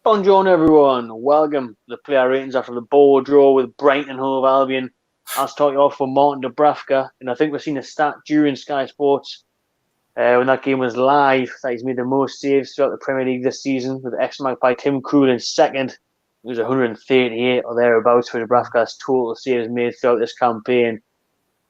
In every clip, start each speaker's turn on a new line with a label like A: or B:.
A: Bonjour, everyone. Welcome to the player ratings after the ball draw with Brighton and Hove Albion. I'll start you off for Martin Dúbravka, and I think we've seen a stat during Sky Sports when that game was live that he's made the most saves throughout the Premier League this season, with the ex-Magpie Tim Krul in second. It was 138 or thereabouts for Dúbravka's total saves made throughout this campaign.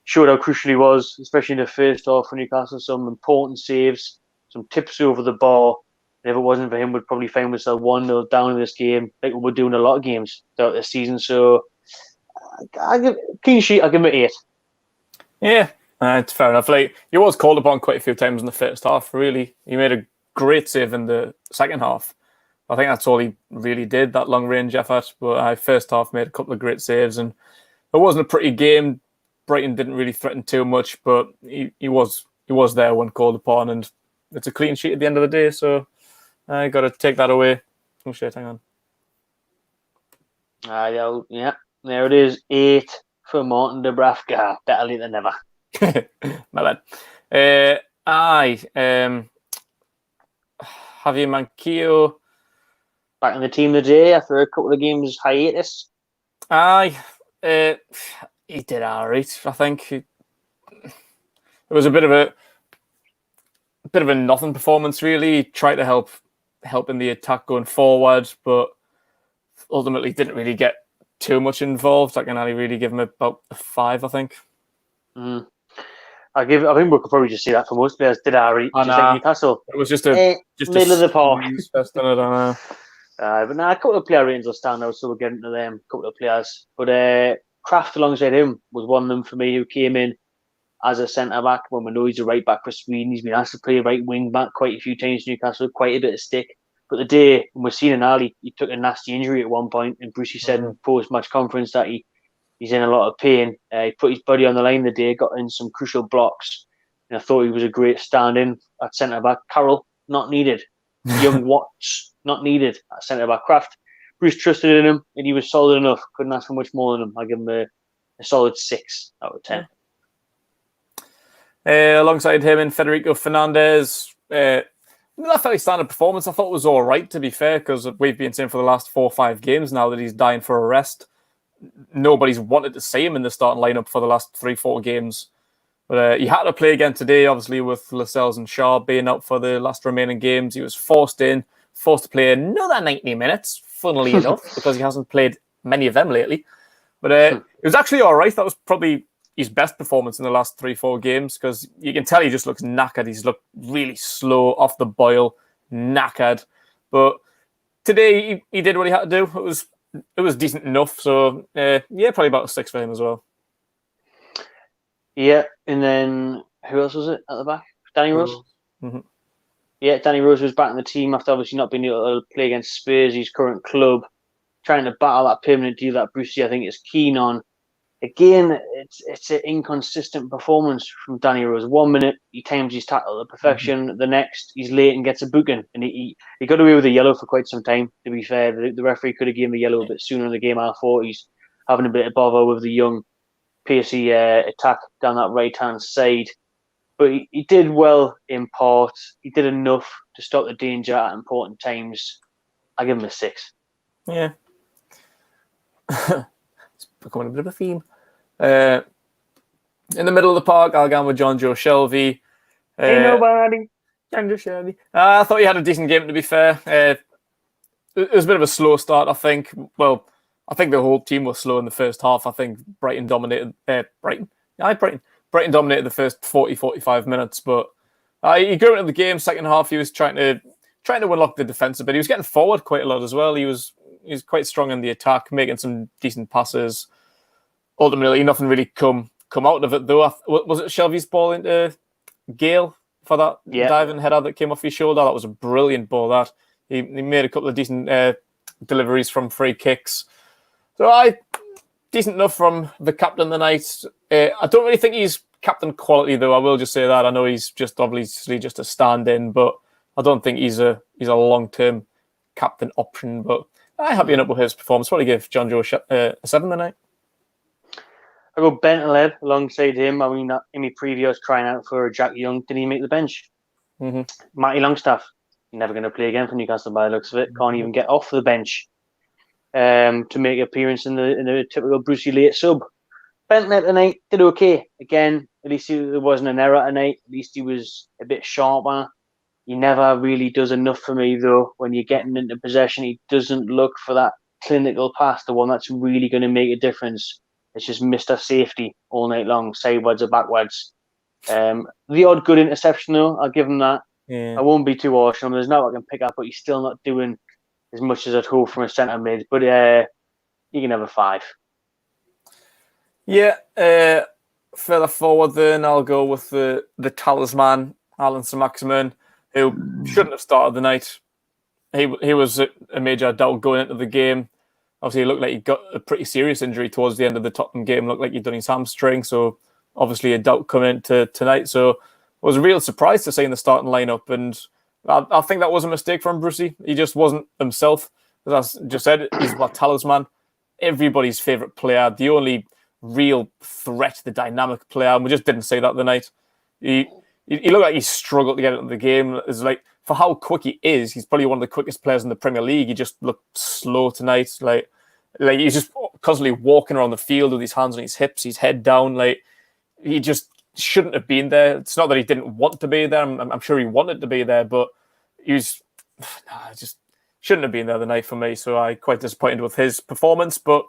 A: Showed how crucial he was, especially in the first half for Newcastle. Some important saves, some tips over the bar. And if it wasn't for him, we'd probably find ourselves 1-0 down in this game, like we were doing a lot of games throughout this season. So, I give clean sheet. I give him an 8.
B: Yeah, it's fair enough. Like, he was called upon quite a few times in the first half. Really, he made a great save in the second half. I think that's all he really did, that long range effort. But first half made a couple of great saves, and it wasn't a pretty game. Brighton didn't really threaten too much, but he was there when called upon, and it's a clean sheet at the end of the day. So I got to take that away. Oh shit, hang on.
A: Yeah, there it is. 8 for Martin Dúbravka. Better late than never.
B: My bad. Javier Manquillo
A: back in the team today after a couple of games hiatus.
B: He did all right. I think it was a bit of a nothing performance. Really, he tried to help in the attack going forward, but ultimately didn't really get too much involved. I can only really give him about a 5. I think.
A: I think we could probably just say that for most players. Did Ari just like Newcastle?
B: It was just
A: middle of the park.
B: But
A: a couple of player ratings will stand out, so we'll get into them. A couple of players, but Krafth alongside him was one of them for me, who came in as a centre back when we know he's a right back for Sweden. He's been asked to play right wing back quite a few times in Newcastle, quite a bit of stick. But the day when we're seeing Ali, he took a nasty injury at one point, and Brucey said in post-match conference that he's in a lot of pain. He put his body on the line the day, got in some crucial blocks, and I thought he was a great stand-in at centre back. Carroll, not needed. Young Watts, not needed at centre back. Krafth, Bruce trusted in him, and he was solid enough. Couldn't ask for much more than him. I give him a solid 6 out of 10.
B: Alongside him and Federico Fernández, that fairly standard performance. I thought it was all right, to be fair, because we've been saying for the last 4 or 5 games now that he's dying for a rest. Nobody's wanted to see him in the starting lineup for the last 3-4 games. But he had to play again today, obviously, with Lascelles and Shaw being out for the last remaining games. He was forced to play another 90 minutes, funnily enough, because he hasn't played many of them lately. But it was actually all right. That was probably his best performance in the last 3-4 games, because you can tell he just looks knackered. He's looked really slow, off the boil, knackered. But today he did what he had to do. It was decent enough. So probably about a 6 for him as well.
A: Yeah, and then who else was it at the back? Danny Rose?
B: Mm-hmm.
A: Yeah, Danny Rose was back in the team after obviously not being able to play against Spurs, his current club, trying to battle that permanent deal that Brucey, I think, is keen on. Again, it's an inconsistent performance from Danny Rose. 1 minute, he times his tackle to perfection. Mm-hmm. The next, he's late and gets a booking. And he got away with a yellow for quite some time, to be fair. The referee could have given him a yellow a bit sooner in the game. I thought he's having a bit of bother with the young pacey attack down that right-hand side. But he did well in part. He did enough to stop the danger at important times. I give him a 6.
B: Yeah. It's becoming a bit of a theme. In the middle of the park, I'll go with Jonjo Shelvey.
A: Ain't nobody.
B: Jonjo Shelvey. I thought he had a decent game, to be fair. It was a bit of a slow start, I think. Well, I think the whole team was slow in the first half. I think Brighton dominated. Brighton dominated the first 40-45 minutes, but he grew into the game. Second half, he was trying to unlock the defense a bit. He was getting forward quite a lot as well. He was quite strong in the attack, making some decent passes. Ultimately, nothing really come out of it, though. Was it Shelvey's ball into Gayle for that diving header that came off his shoulder? That was a brilliant ball. That he made a couple of decent deliveries from free kicks. So decent enough from the captain tonight. I don't really think he's captain quality, though. I will just say that. I know he's just obviously just a stand-in, but I don't think he's a long-term captain option. But I'm happy enough with his performance. Probably give Jonjo a 7 tonight.
A: I go Bentaleb alongside him. I mean, in my preview, I was crying out for Jack Young. Did he make the bench?
B: Mm-hmm.
A: Matty Longstaff. never going to play again for Newcastle by the looks of it. Can't even get off the bench to make an appearance in the typical Brucey late sub. Bentaleb tonight did okay. Again, at least there wasn't an error tonight. At least he was a bit sharper. He never really does enough for me, though. When you're getting into possession, he doesn't look for that clinical pass, the one that's really going to make a difference. It's just Mr. Safety all night long, sideways or backwards. The odd good interception, though, I'll give him that.
B: Yeah.
A: I won't be too harsh on him. There's no I can pick up, but he's still not doing as much as I'd hope from a centre mid. But you can have a 5.
B: Yeah. Further forward, then I'll go with the talisman, Allan Saint-Maximin, who shouldn't have started the night. He was a major doubt going into the game. Obviously, it looked like he got a pretty serious injury towards the end of the Tottenham game. It looked like he'd done his hamstring, so obviously a doubt coming into tonight. So it was a real surprise to see in the starting lineup, and I think that was a mistake from Brucey. He just wasn't himself. As I just said, he's my talisman, everybody's favourite player, the only real threat, the dynamic player, and we just didn't see that tonight. He looked like he struggled to get into the game. It's like, for how quick he is, he's probably one of the quickest players in the Premier League. He just looked slow tonight. Like he's just constantly walking around the field with his hands on his hips, his head down. Like, he just shouldn't have been there. It's not that he didn't want to be there. I'm sure he wanted to be there, but he was just shouldn't have been there the night for me. So I'm quite disappointed with his performance. But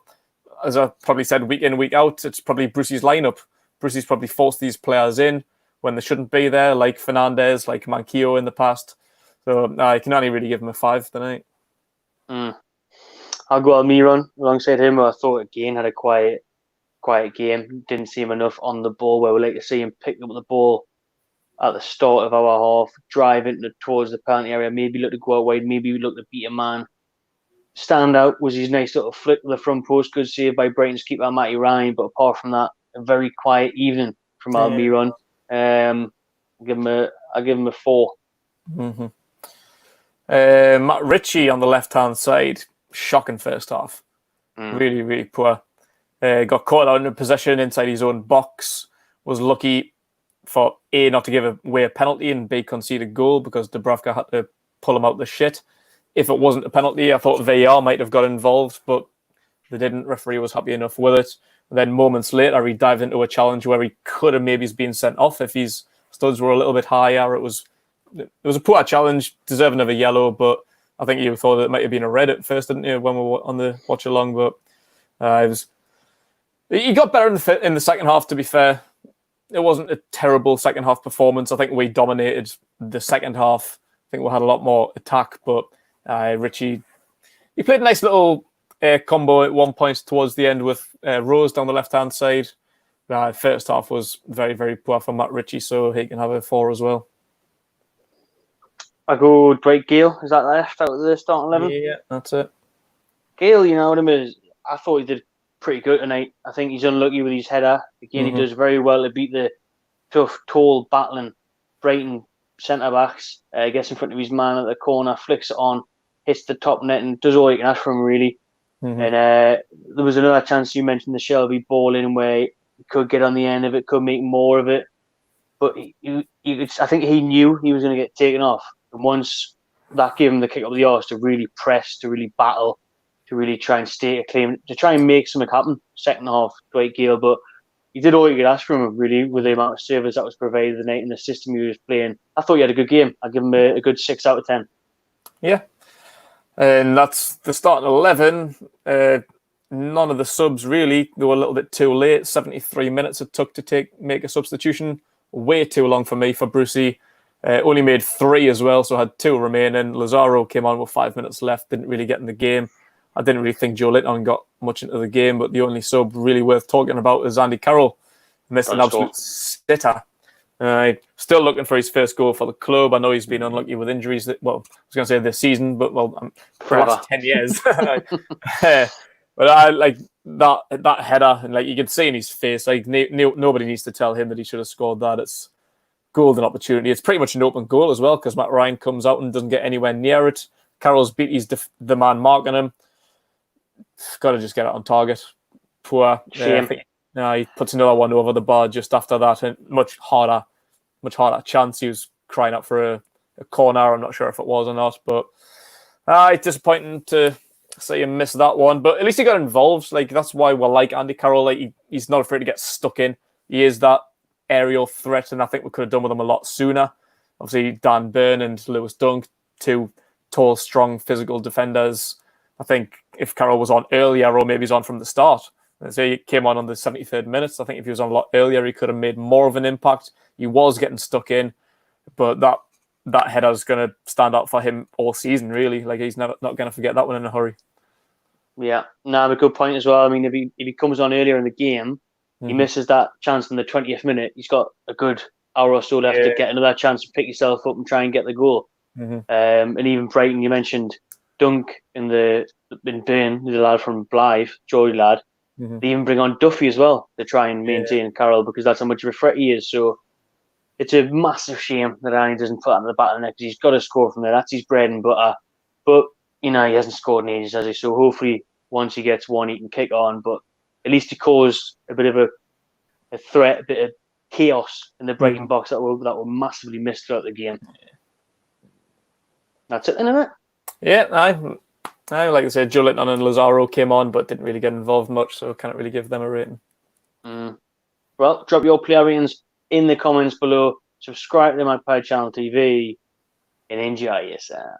B: as I probably said, week in, week out, it's probably Brucey's lineup. Brucey's probably forced these players in when they shouldn't be there, like Fernandez, like Manquillo in the past. So I can only really give him a 5 tonight.
A: I'll go Almirón alongside him. I thought again had a quiet game. Didn't see him enough on the ball where we like to see him pick up the ball at the start of our half, drive towards the penalty area, maybe look to go out wide, maybe look to beat a man. Stand out was his nice little flick to the front post, good save by Brighton's keeper Matty Ryan, but apart from that, a very quiet evening from Almirón. I'll give him a 4.
B: Mm-hmm. Matt Ritchie on the left-hand side, shocking first half. Really, really poor. Got caught out in a possession inside his own box. Was lucky for A, not to give away a penalty, and B, concede a goal because Dúbravka had to pull him out the shit. If it wasn't a penalty, I thought VAR might have got involved, but they didn't. Referee was happy enough with it. And then moments later, he dived into a challenge where he could have maybe been sent off if his studs were a little bit higher. It was a poor challenge, deserving of a yellow, but I think you thought it might have been a red at first, didn't you, when we were on the watch along? But he got better in the second half, to be fair. It wasn't a terrible second half performance. I think we dominated the second half. I think we had a lot more attack, but Ritchie, he played a nice little combo at one point towards the end with Rose down the left-hand side. First half was very, very poor for Matt Ritchie, so he can have a 4 as well.
A: I go Dwight Gayle. Is that left out of the starting 11?
B: Yeah, that's it.
A: Gayle, you know what I mean? I thought he did pretty good tonight. I think he's unlucky with his header. Again, he does very well to beat the tough, tall, battling Brighton centre-backs. Gets in front of his man at the corner, flicks it on, hits the top net, and does all you can ask from him, really. And there was another chance you mentioned, the Shelvey ball in, where he could get on the end of it, could make more of it. But I think he knew he was going to get taken off. And once that gave him the kick up the arse to really press, to really battle, to really try and stake a claim, to try and make something happen. Second half, Dwight Gayle, but he did all you could ask from him, really, with the amount of service that was provided tonight and the system he was playing. I thought he had a good game. I'd give him a good 6 out of 10.
B: Yeah. And that's the starting 11. None of the subs, really. They were a little bit too late. 73 minutes it took to make a substitution. Way too long for me, for Brucey. Only made 3 as well, so had 2 remaining. Lazaro came on with 5 minutes left, didn't really get in the game. I didn't really think Joe Linton got much into the game, but the only sub really worth talking about is Andy Carroll. Missed an absolute sitter. Still looking for his first goal for the club. I know he's been unlucky with injuries. Well, I was going to say this season, but for the last 10 years. But I like that header, and like you can see in his face, like nobody needs to tell him that he should have scored that. It's golden opportunity. It's pretty much an open goal as well, because Matt Ryan comes out and doesn't get anywhere near it. Carroll's beat the man marking him. Got to just get it on target. Poor.
A: Shame.
B: He puts another one over the bar just after that, and much harder chance. He was crying out for a corner. I'm not sure if it was or not, but it's disappointing to see him miss that one. But at least he got involved. Like, that's why we like Andy Carroll. Like, he's not afraid to get stuck in. He is that aerial threat, and I think we could have done with him a lot sooner. Obviously, Dan Burn and Lewis Dunk, two tall, strong, physical defenders. I think if Carroll was on earlier, or maybe he's on from the start, let's say he came on the 73rd minute, I think if he was on a lot earlier, he could have made more of an impact. He was getting stuck in, but that header is going to stand out for him all season, really. Like, he's not going to forget that one in a hurry.
A: Yeah, no, a good point as well. I mean, if he comes on earlier in the game, he misses that chance in the 20th minute. He's got a good hour or so left to get another chance to pick yourself up and try and get the goal. And even Brighton, you mentioned Dunk in Burn, the lad from Blythe, Geordie lad. They even bring on Duffy as well to try and maintain Carroll, because that's how much of a threat he is. So it's a massive shame that Annie doesn't put that in the back of the net, because he's got to score from there. That's his bread and butter. But, he hasn't scored in ages, has he? So hopefully once he gets one, he can kick on. But at least he caused a bit of a threat, a bit of chaos in the Brighton box that were massively missed throughout the game. That's it then, isn't it?
B: Yeah, I like I said, Joe Linton and Lazaro came on, but didn't really get involved much, so can't really give them a rating.
A: Well, drop your player ratings in the comments below. Subscribe to my Channel TV and enjoy yourself.